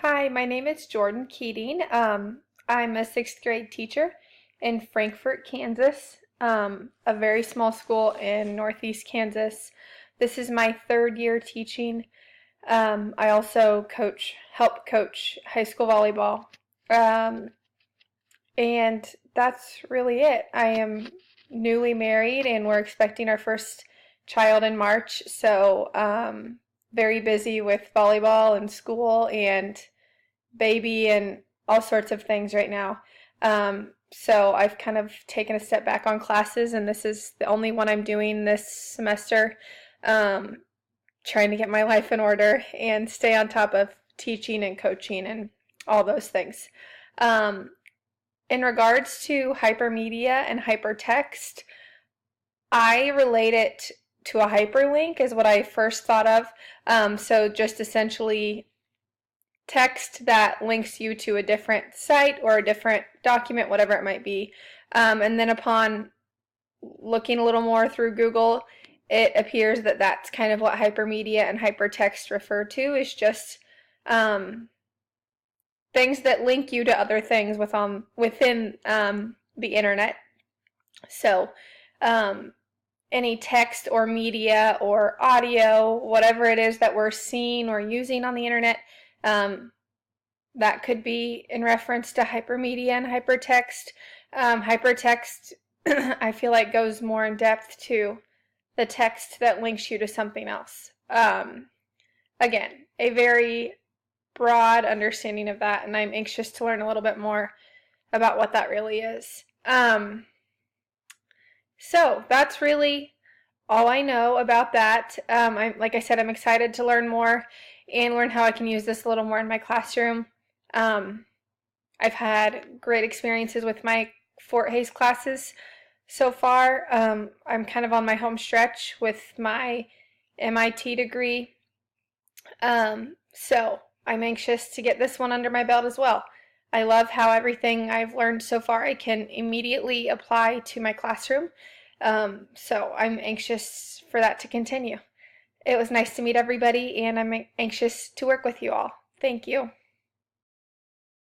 Hi, my name is Jordan Keating. I'm a sixth grade teacher in Frankfort, Kansas, a very small school in Northeast Kansas. This is my third year teaching. I also help coach high school volleyball. Um, and that's really it. I am newly married and we're expecting our first child in March. So, very busy with volleyball and school and baby and all sorts of things right now. So I've kind of taken a step back on classes, and this is the only one I'm doing this semester. Um, Trying to get my life in order and stay on top of teaching and coaching and all those things. Um, in regards to hypermedia and hypertext, I relate it to a hyperlink is what I first thought of. So just essentially text that links you to a different site or a different document, whatever it might be. And then upon looking a little more through Google, it appears that that's kind of what hypermedia and hypertext refer to, is just things that link you to other things within the internet. So any text or media or audio, whatever it is that we're seeing or using on the internet, that could be in reference to hypermedia and hypertext. Hypertext, I feel like, goes more in depth to the text that links you to something else. Again, a very broad understanding of that, and I'm anxious to learn a little bit more about what that really is. So that's really all I know about that. Like I said, I'm excited to learn more and learn how I can use this a little more in my classroom. I've had great experiences with my Fort Hays classes so far. I'm kind of on my home stretch with my MIT degree. So I'm anxious to get this one under my belt as well. I love how everything I've learned so far I can immediately apply to my classroom. So I'm anxious for that to continue. It was nice to meet everybody, and I'm anxious to work with you all. Thank you.